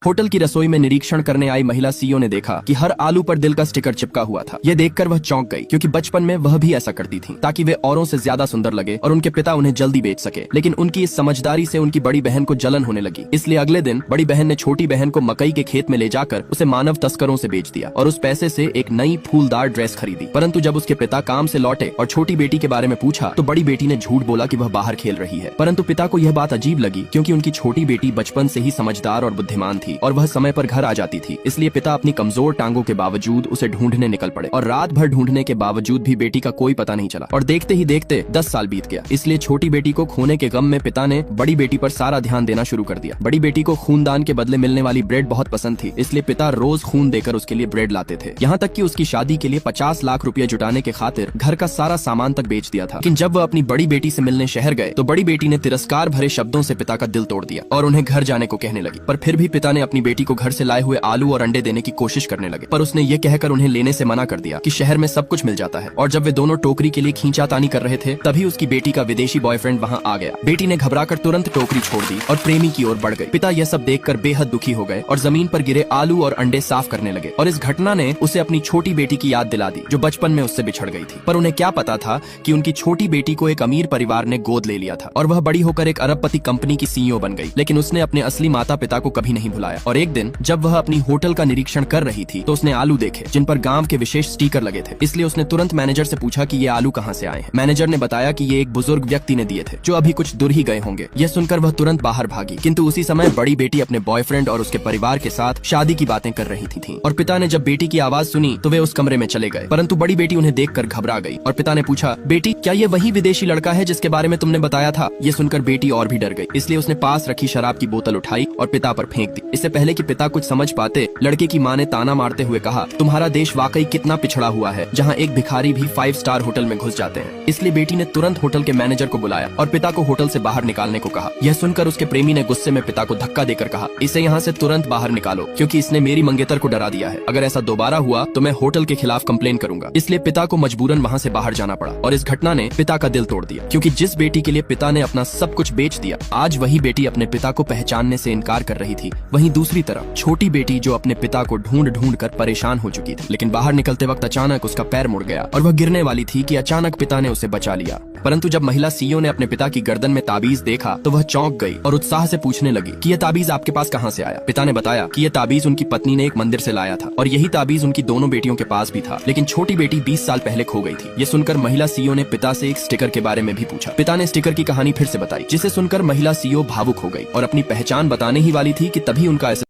Hotel की रसोई में निरीक्षण करने आई महिला सीईओ ने देखा कि हर आलू पर दिल का स्टिकर चिपका हुआ था। यह देखकर वह चौंक गई, क्योंकि बचपन में वह भी ऐसा करती थी ताकि वे औरों से ज्यादा सुंदर लगे और उनके पिता उन्हें जल्दी बेच सके। लेकिन उनकी इस समझदारी से उनकी बड़ी बहन को जलन होने लगी। इसलिए अगले दिन बड़ी बहन ने छोटी बहन को मकई के खेत में ले जाकर उसे मानव तस्करों से बेच दिया और उस पैसे से एक नई फूलदार ड्रेस खरीदी। परंतु जब उसके पिता काम से लौटे और छोटी बेटी के बारे में पूछा तो बड़ी बेटी ने झूठ बोला कि वह बाहर खेल रही है। परंतु पिता को यह बात अजीब लगी, क्योंकि उनकी छोटी बेटी बचपन से ही समझदार और बुद्धिमान थी और वह समय पर घर आ जाती थी। इसलिए पिता अपनी कमजोर टांगों के बावजूद उसे ढूंढने निकल पड़े और रात भर ढूंढने के बावजूद भी बेटी का कोई पता नहीं चला और देखते ही देखते 10 साल बीत गया। इसलिए छोटी बेटी को खोने के गम में पिता ने बड़ी बेटी पर सारा ध्यान देना शुरू कर दिया। बड़ी बेटी को खूनदान के बदले मिलने वाली ब्रेड बहुत पसंद थी, इसलिए पिता रोज खून देकर उसके लिए ब्रेड लाते थे। यहाँ तक कि उसकी शादी के लिए 50 लाख रुपया जुटाने के खातिर घर का सारा सामान तक बेच दिया था। लेकिन जब वह अपनी बड़ी बेटी से मिलने शहर गए तो बड़ी बेटी ने तिरस्कार भरे शब्दों से पिता का दिल तोड़ दिया और उन्हें घर जाने को कहने लगी। पर फिर भी पिता ने अपनी बेटी को घर से लाए हुए आलू और अंडे देने की कोशिश करने लगे, पर उसने ये कहकर उन्हें लेने से मना कर दिया कि शहर में सब कुछ मिल जाता है। और जब वे दोनों टोकरी के लिए खींचातानी कर रहे थे तभी उसकी बेटी का विदेशी बॉयफ्रेंड वहां आ गया। बेटी ने घबराकर तुरंत टोकरी छोड़ दी और प्रेमी की ओर बढ़ गई। पिता यह सब देखकर बेहद दुखी हो गए और जमीन पर गिरे आलू और अंडे साफ करने लगे। और इस घटना ने उसे अपनी छोटी बेटी की याद दिला दी जो बचपन में उससे बिछड़ गई थी। पर उन्हें क्या पता था कि उनकी छोटी बेटी को एक अमीर परिवार ने गोद ले लिया था और वह बड़ी होकर एक अरबपति कंपनी की सीईओ बन गई। लेकिन उसने अपने असली माता पिता को कभी नहीं भुलाया। और एक दिन जब वह अपनी होटल का निरीक्षण कर रही थी तो उसने आलू देखे जिन पर गांव के विशेष स्टिकर लगे थे। इसलिए उसने तुरंत मैनेजर से पूछा कि ये आलू कहां से आए हैं। मैनेजर ने बताया कि ये एक बुजुर्ग व्यक्ति ने दिए थे जो अभी कुछ दूर ही गए होंगे। यह सुनकर वह तुरंत बाहर भागी, किंतु उसी समय बड़ी बेटी अपने बॉयफ्रेंड और उसके परिवार के साथ शादी की बातें कर रही थी। और पिता ने जब बेटी की आवाज सुनी तो वे उस कमरे में चले गए, परंतु बड़ी बेटी उन्हें देखकर घबरा गई। और पिता ने पूछा, बेटी क्या ये वही विदेशी लड़का है जिसके बारे में तुमने बताया था? ये सुनकर बेटी और भी डर गई, इसलिए उसने पास रखी शराब की बोतल उठाई और पिता पर फेंक दी। इससे पहले कि पिता कुछ समझ पाते, लड़के की माँ ने ताना मारते हुए कहा, तुम्हारा देश वाकई कितना पिछड़ा हुआ है, जहाँ एक भिखारी भी 5 स्टार होटल में घुस जाते हैं। इसलिए बेटी ने तुरंत होटल के मैनेजर को बुलाया और पिता को होटल से बाहर निकालने को कहा। यह सुनकर उसके प्रेमी ने गुस्से में पिता को धक्का देकर कहा, इसे यहाँ से तुरंत बाहर निकालो, क्योंकि इसने मेरी मंगेतर को डरा दिया है। अगर ऐसा दोबारा हुआ तो मैं होटल के खिलाफ कंप्लेन करूंगा। इसलिए पिता को मजबूरन वहाँ से बाहर जाना पड़ा और इस घटना ने पिता का दिल तोड़ दिया, क्योंकि जिस बेटी के लिए पिता ने अपना सब कुछ बेच दिया, आज वही बेटी अपने पिता को पहचानने से इनकार कर रही थी। वहीं दूसरी तरफ छोटी बेटी जो अपने पिता को ढूंढ ढूंढ कर परेशान हो चुकी थी, लेकिन बाहर निकलते वक्त अचानक उसका पैर मुड़ गया और वह गिरने वाली थी कि अचानक पिता ने उसे बचा लिया। परंतु जब महिला सीईओ ने अपने पिता की गर्दन में ताबीज देखा तो वह चौंक गई और उत्साह से पूछने लगी कि यह ताबीज आपके पास कहां से आया? पिता ने बताया कि यह ताबीज उनकी पत्नी ने एक मंदिर से लाया था और यही ताबीज उनकी दोनों बेटियों के पास भी था, लेकिन छोटी बेटी 20 साल पहले खो गई थी। ये सुनकर महिला सीईओ ने पिता से एक स्टिकर के बारे में भी पूछा। पिता ने स्टिकर की कहानी फिर से बताई, जिसे सुनकर महिला सीईओ भावुक हो गई और अपनी पहचान बताने ही वाली थी कि तभी उनका